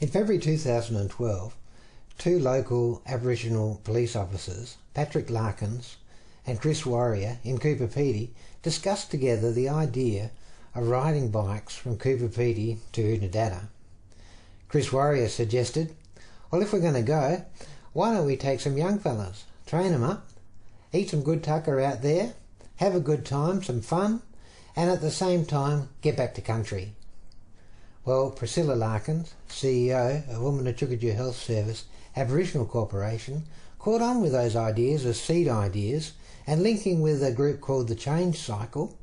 In February 2012, two local Aboriginal police officers, Patrick Larkins and Chris Warrior in Coober Pedy, discussed together the idea of riding bikes from Coober Pedy to Umoona. Chris Warrior suggested, well, if we're going to go, why don't we take some young fellas, train them up, eat some good tucker out there, have a good time, some fun, and at the same time get back to country. Well, Priscilla Larkins, CEO of Umoona Tjutagku Health Service Aboriginal Corporation, caught on with those ideas as seed ideas, and linking with a group called the Change Cycle,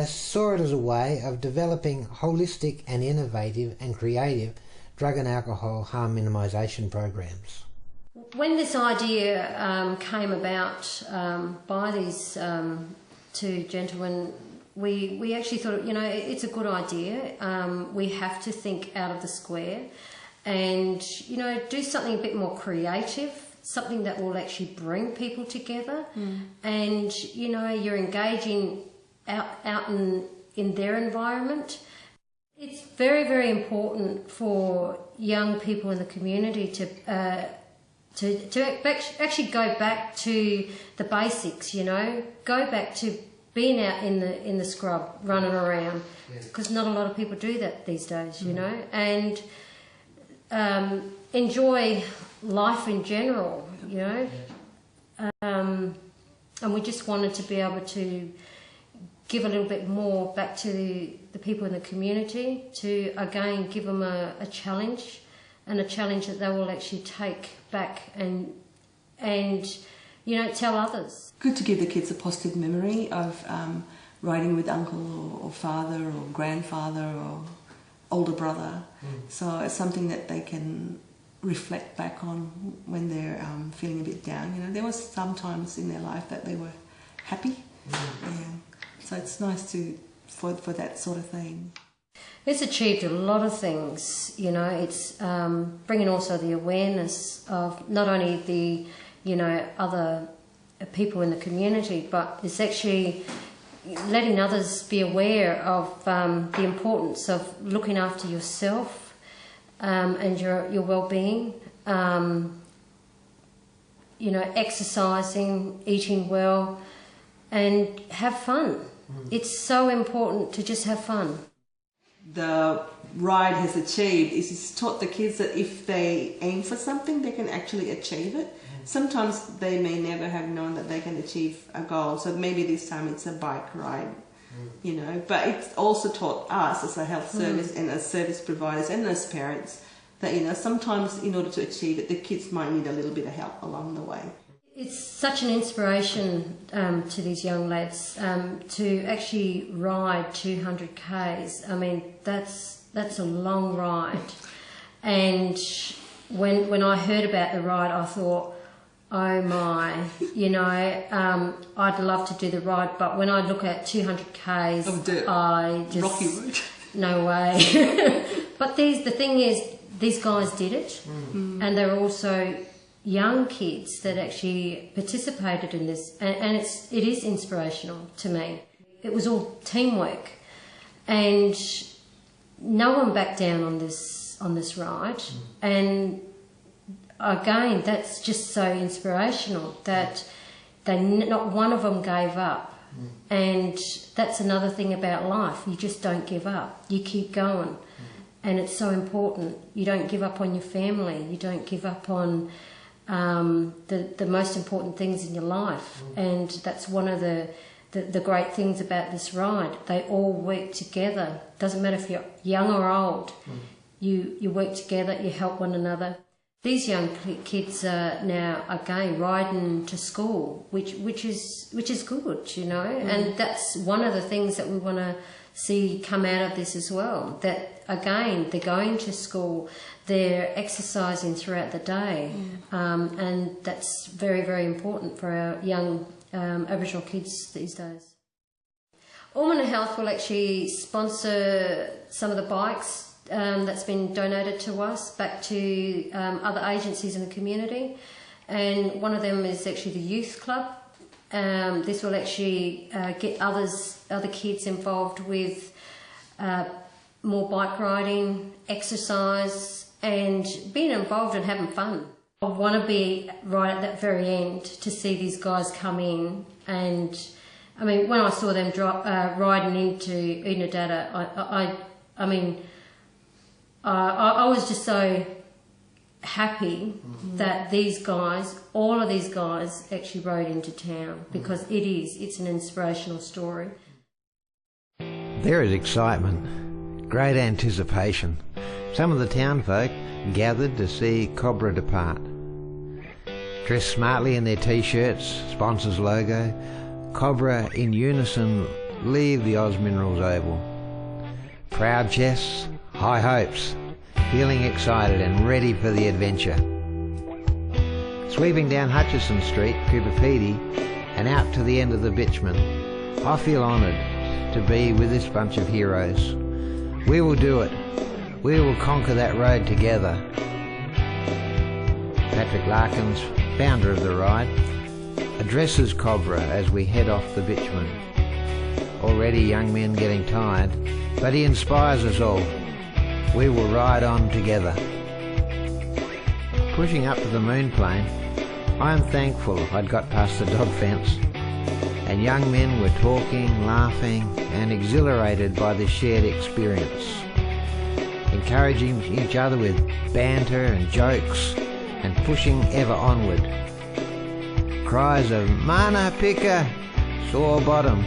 saw it as a way of developing holistic and innovative and creative drug and alcohol harm minimisation programs. When this idea came about by these two gentlemen, we actually thought, you know, it's a good idea. We have to think out of the square and, you know, do something a bit more creative, something that will actually bring people together. And, you know, you're engaging out in their environment. It's very, very important for young people in the community to actually go back to the basics, you know, go back to being out in the scrub, running around, because not a lot of people do that these days, you know, and enjoy life in general, you know. And we just wanted to be able to give a little bit more back to the people in the community, to again give them a challenge, and a challenge that they will actually take back and you know, tell others. Good to give the kids a positive memory of riding with uncle or father or grandfather or older brother. So it's something that they can reflect back on when they're feeling a bit down. You know, there was some times in their life that they were happy. So it's nice for that sort of thing. It's achieved a lot of things, you know. It's bringing also the awareness of not only the, you know, other people in the community, but it's actually letting others be aware of the importance of looking after yourself and your well-being, you know, exercising, eating well, and have fun. It's so important to just have fun. The ride has achieved is it's taught the kids that if they aim for something, they can actually achieve it. Sometimes they may never have known that they can achieve a goal, so maybe this time it's a bike ride, you know. But it's also taught us as a health service and as service providers and as parents that, you know, sometimes in order to achieve it, the kids might need a little bit of help along the way. It's such an inspiration to these young lads to actually ride 200 Ks. I mean, that's a long ride. And when I heard about the ride, I thought, oh my, you know, I'd love to do the ride, but when I look at 200 Ks, I just... Rocky road. No way. But the thing is, these guys did it, and they're also young kids that actually participated in this, and it is inspirational to me. It was all teamwork, and no one backed down on this ride, and again, that's just so inspirational that not one of them gave up. And that's another thing about life, you just don't give up, you keep going. And it's so important, you don't give up on your family, you don't give up on the most important things in your life. And that's one of the great things about this ride. They all work together. Doesn't matter if you're young or old, you work together, you help one another. These young kids are now again riding to school, which is good, you know. And that's one of the things that we want to see come out of this as well. That again, they're going to school, they're exercising throughout the day, and that's very, very important for our young Aboriginal kids these days. Umoona Health will actually sponsor some of the bikes that's been donated to us back to other agencies in the community, and one of them is actually the youth club. This will actually get other kids involved with more bike riding, exercise, and being involved and having fun. I want to be right at that very end to see these guys come in, and I mean, when I saw them riding into Unadada, I was just so happy that these guys, all of these guys, actually rode into town, because it's an inspirational story. There is excitement, great anticipation. Some of the townfolk gathered to see COBRA depart. Dressed smartly in their T-shirts, sponsors logo, COBRA in unison leave the Oz Minerals Oval. Proud chests, high hopes, feeling excited and ready for the adventure. Sweeping down Hutchison Street, Coober Pedy, and out to the end of the bitumen, I feel honoured to be with this bunch of heroes. We will do it. We will conquer that road together. Patrick Larkins, founder of the ride, addresses COBRA as we head off the bitumen. Already young men getting tired, but he inspires us all. We will ride on together. Pushing up to the moon plain, I am thankful I'd got past the dog fence, and young men were talking, laughing and exhilarated by the shared experience, encouraging each other with banter and jokes and pushing ever onward. Cries of "Mana Pika" sore bottom,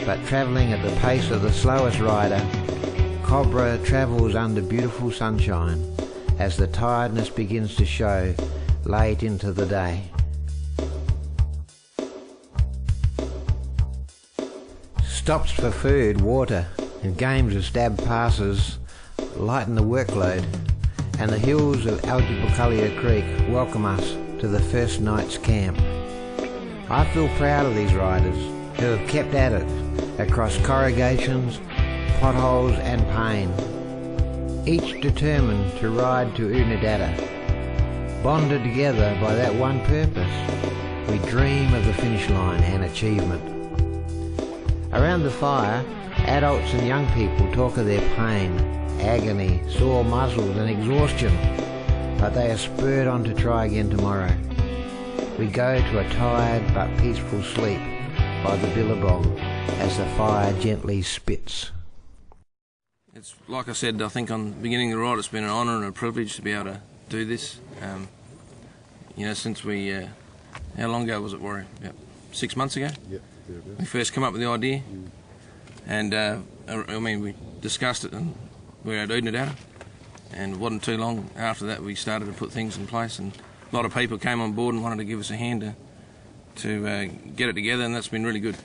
but travelling at the pace of the slowest rider, COBRA travels under beautiful sunshine as the tiredness begins to show late into the day. Stops for food, water and games of stab passes lighten the workload, and the hills of Aljibukullia Creek welcome us to the first night's camp. I feel proud of these riders who have kept at it across corrugations, potholes and pain, each determined to ride to Unadada. Bonded together by that one purpose, we dream of the finish line and achievement. Around the fire, adults and young people talk of their pain, agony, sore muscles and exhaustion, but they are spurred on to try again tomorrow. We go to a tired but peaceful sleep by the billabong as the fire gently spits. It's like I said, I think on the beginning of the ride, it's been an honour and a privilege to be able to do this. You know, since we, how long ago was it, Warrior? About 6 months ago? Yep. We first came up with the idea, and I mean, we discussed it, and we were at Unadada, and it wasn't too long after that we started to put things in place, and a lot of people came on board and wanted to give us a hand to get it together, and that's been really good.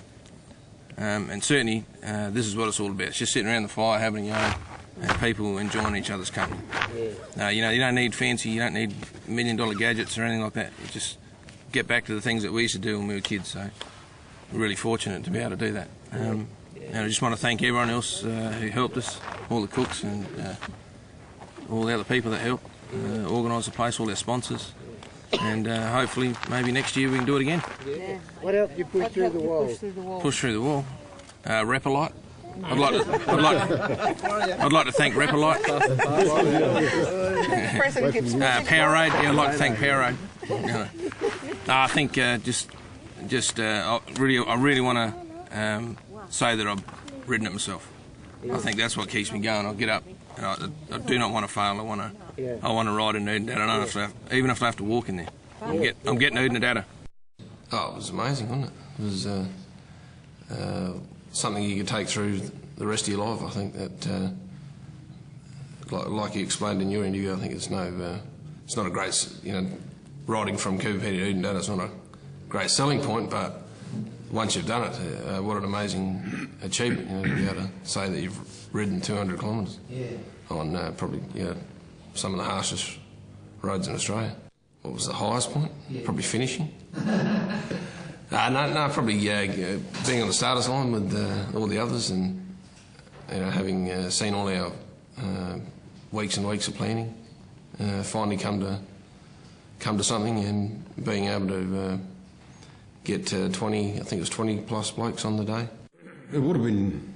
And certainly, this is what it's all about. It's just sitting around the fire, having a yarn, and people enjoying each other's company. You know, you don't need fancy, you don't need $1 million gadgets or anything like that. You just get back to the things that we used to do when we were kids. So we're really fortunate to be able to do that. And I just want to thank everyone else who helped us, all the cooks and all the other people that helped organise the place, all our sponsors. And hopefully, maybe next year we can do it again. Yeah. What helped you push through the wall? Push through the wall. Repelite. I'd like to thank Repelite. Powerade. Yeah, I'd like to thank Powerade. I think I really want to say that I've ridden it myself. I think that's what keeps me going. I'll get up, and I do not want to fail. I want to ride in Unadada, even if I have to walk in there. I'm getting Unadada. Oh, it was amazing, wasn't it? It was something you could take through the rest of your life. I think that, like you explained in your interview, I think it's not a great, riding from Coober Pedy to Unadada, it's not a great selling point, but once you've done it, what an amazing achievement, to be able to say that you've ridden 200 kilometres on probably some of the harshest roads in Australia. What was the highest point? Probably finishing. No, probably being on the starters line with all the others, and having seen all our weeks and weeks of planning, finally come to something, and being able to get 20, I think it was 20 plus blokes on the day. It would have been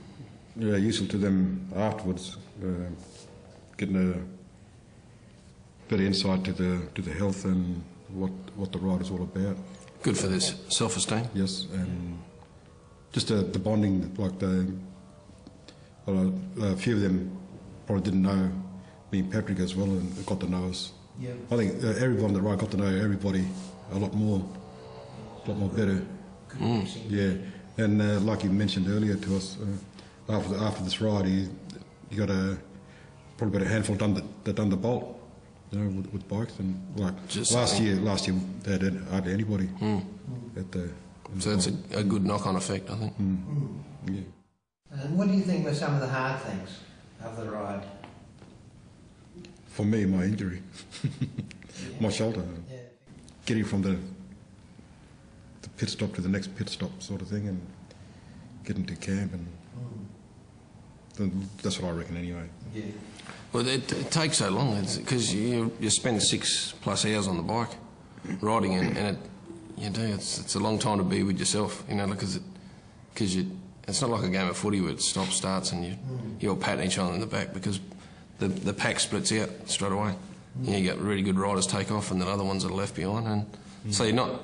useful to them afterwards, getting bit of insight to the health and what the ride is all about. Good for this self-esteem. Yes, and just the bonding, like a few of them probably didn't know me and Patrick as well, and got to know us. Yeah. I think everyone on the ride got to know everybody a lot more better. Yeah, and like you mentioned earlier to us, after this ride, you got probably got a handful that done the bolt, with bikes, and like Just last year they had hardly anybody at the. So that's a good knock-on effect, I think. Yeah. And what do you think were some of the hard things of the ride? For me, my injury, my shoulder, getting from the pit stop to the next pit stop, sort of thing, and getting to camp, and that's what I reckon anyway. Yeah. Well, it takes so long because you spend 6+ hours on the bike riding, and it's a long time to be with yourself, because it's not like a game of footy where it stops, starts, and you're patting each other in the back, because the pack splits out straight away. You get really good riders take off, and then other ones are left behind, and so you don't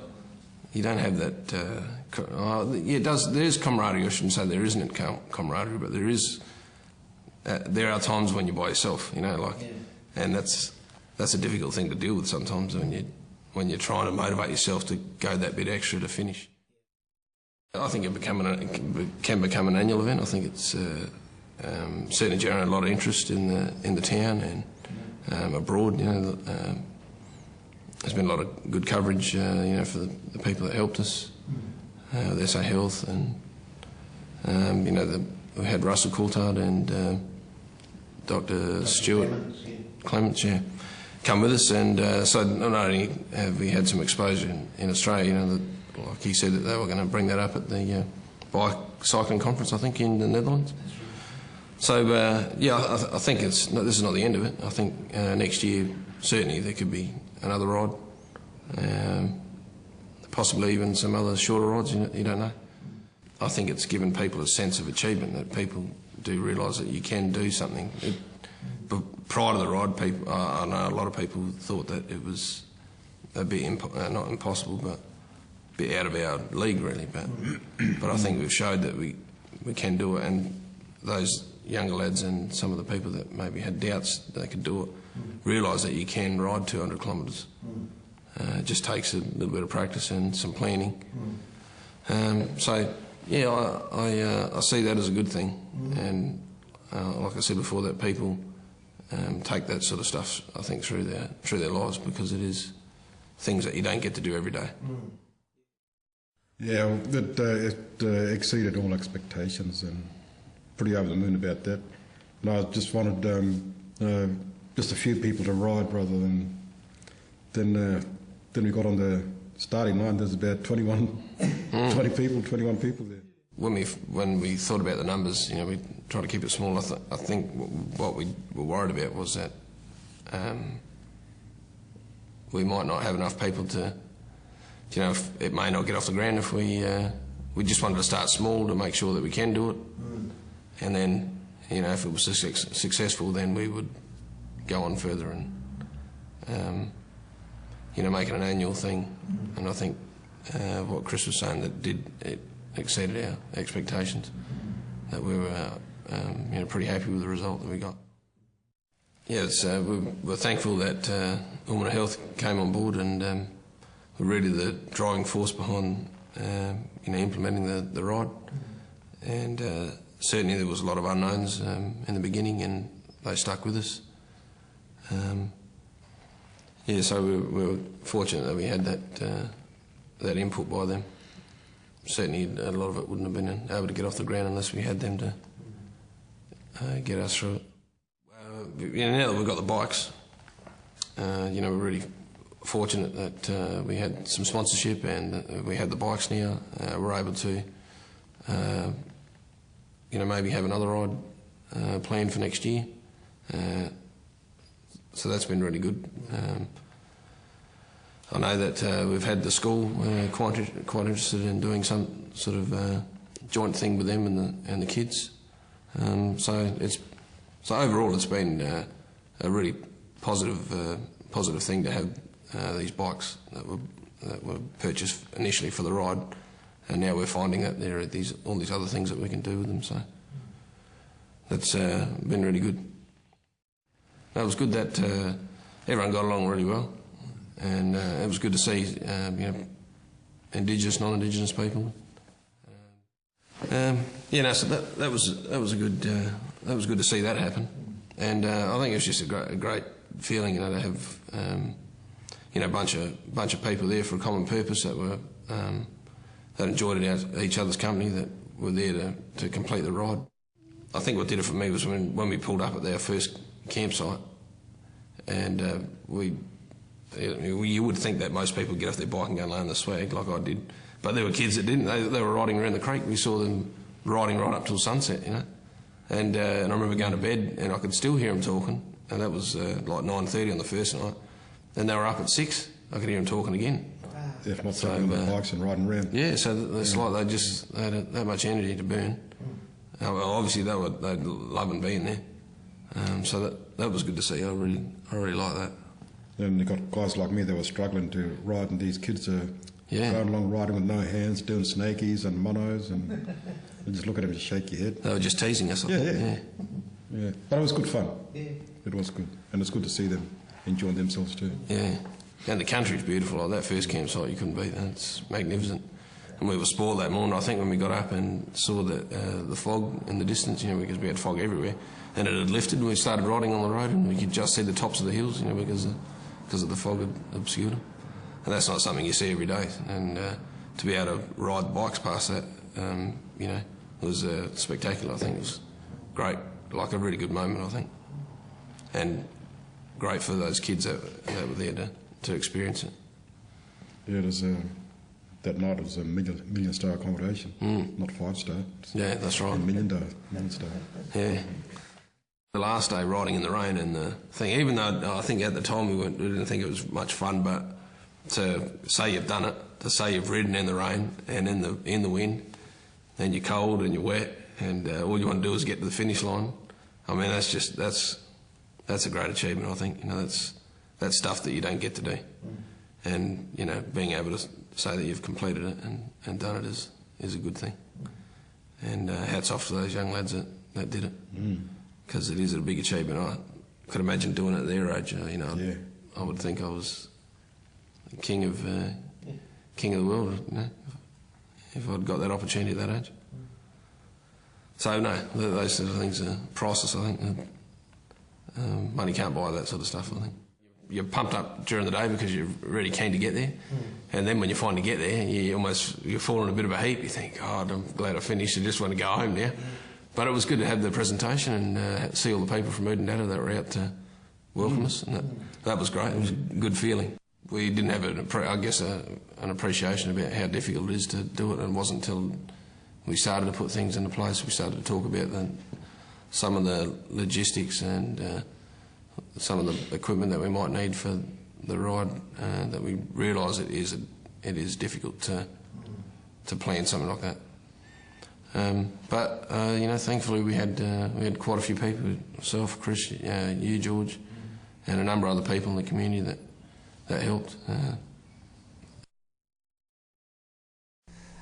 have that. There is camaraderie. I shouldn't say there isn't camaraderie, but there is. There are times when you're by yourself, and that's a difficult thing to deal with sometimes when you're trying to motivate yourself to go that bit extra to finish. I think it can become an annual event. I think it's certainly generated a lot of interest in the town and abroad. There's been a lot of good coverage, for the people that helped us, with SA Health, and we had Russell Coulthard and Dr. Stuart Clements, come with us, and so not only have we had some exposure in Australia, like he said that they were going to bring that up at the bike cycling conference, I think, in the Netherlands. So I think this is not the end of it. I think next year certainly there could be another ride, possibly even some other shorter rides. You don't know. I think it's given people a sense of achievement, that people do realise that you can do something. But prior to the ride, I know a lot of people thought that it was a bit not impossible, but a bit out of our league, really. But I think we've showed that we can do it, and those younger lads and some of the people that maybe had doubts they could do it realise that you can ride 200 kilometres. It just takes a little bit of practice and some planning. So yeah, I see that as a good thing, and like I said before, that people take that sort of stuff, I think, through their lives, because it is things that you don't get to do every day. Yeah, it exceeded all expectations, and pretty over the moon about that. And I just wanted just a few people to ride rather than we got on the starting line. There's about 21 people there. When we thought about the numbers, we tried to keep it small. I think what we were worried about was that we might not have enough people to, it may not get off the ground if we just wanted to start small to make sure that we can do it. And then, if it was successful, then we would go on further and, make it an annual thing. And I think what Chris was saying, it exceeded our expectations, that we were pretty happy with the result that we got. Yes, we're thankful that Umoona Health came on board, and were really the driving force behind implementing the ride. And certainly there was a lot of unknowns in the beginning, and they stuck with us. So we were fortunate that we had that input by them. Certainly a lot of it wouldn't have been able to get off the ground unless we had them to get us through it. Now that we've got the bikes, we're really fortunate that we had some sponsorship, and we had the bikes now. We're able to, maybe have another ride planned for next year. So that's been really good. I know that we've had the school quite interested in doing some sort of joint thing with them and the kids. So overall it's been a really positive positive thing to have these bikes that were purchased initially for the ride, and now we're finding that there are all these other things that we can do with them. So that's been really good. It was good that everyone got along really well, and it was good to see Indigenous, non-Indigenous people. So that was a good. That was good to see that happen, and I think it was just a great feeling, to have a bunch of people there for a common purpose that were that enjoyed each other's company, that were there to complete the ride. I think what did it for me was when we pulled up at our first campsite, and you would think that most people get off their bike and go and lay on the swag like I did, but there were kids that didn't. They were riding around the creek. We saw them riding right up till sunset, And I remember going to bed and I could still hear them talking, and that was like 9:30 on the first night. And they were up at 6. I could hear them talking again. If not on the bikes and riding around. Yeah, so it's like they had that much energy to burn. Obviously they'd loving being there. So that was good to see. I really like that. And you've got guys like me that were struggling to ride, and these kids are going along riding with no hands, doing snakies and monos, and you just look at them and shake your head. They were just teasing us. Yeah. But it was good fun. Yeah. It was good. And it's good to see them enjoying themselves too. Yeah. And the country's beautiful. Like that first campsite, you couldn't beat that. It's magnificent. And we were spoiled that morning, I think, when we got up and saw the fog in the distance, because we had fog everywhere. And it had lifted and we started riding on the road, and we could just see the tops of the hills, because of the fog had obscured them. And that's not something you see every day. And to be able to ride bikes past that, was spectacular. I think it was great, like a really good moment, I think. And great for those kids that were there to experience it. Yeah, that night it was a million star accommodation, not 5-star. Yeah, that's right. Million star. Yeah. The last day riding in the rain and the thing, even though I think at the time we didn't think it was much fun, but to say you've done it, to say you've ridden in the rain and in the wind, and you're cold and you're wet, and all you want to do is get to the finish line. I mean, that's a great achievement. I think that's stuff that you don't get to do, and being able to say that you've completed it and done it is a good thing. And hats off to those young lads that did it, because it is a big achievement. I could imagine doing it at their age. I would think I was king of the world, if I'd got that opportunity at that age. So no, those sort of things are priceless, I think. Money can't buy that sort of stuff, I think. You're pumped up during the day because you're really keen to get there, and then when you finally get there, you fall in a bit of a heap. You think, I'm glad I finished, I just want to go home now. But it was good to have the presentation and see all the people from Umoona that were out to welcome us, and that was great. It was a good feeling. We didn't have, an appreciation about how difficult it is to do it, and it wasn't until we started to put things into place, we started to talk about some of the logistics and some of the equipment that we might need for the ride, that we realise it is difficult to plan something like that. But thankfully we had quite a few people, myself, Chris, you, George, and a number of other people in the community that helped.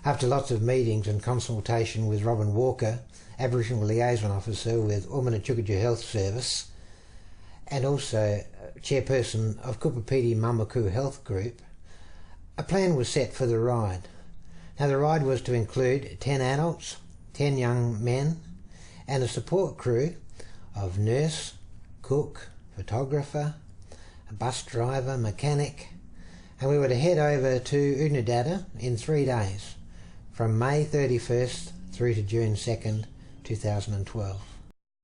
After lots of meetings and consultation with Robin Walker, Aboriginal Liaison Officer with Umoona Health Service, and also chairperson of Kupapiti Mamaku Health Group, a plan was set for the ride. Now the ride was to include 10 adults, 10 young men, and a support crew of nurse, cook, photographer, a bus driver, mechanic, and we were to head over to Umoona in 3 days, from May 31st through to June 2nd, 2012.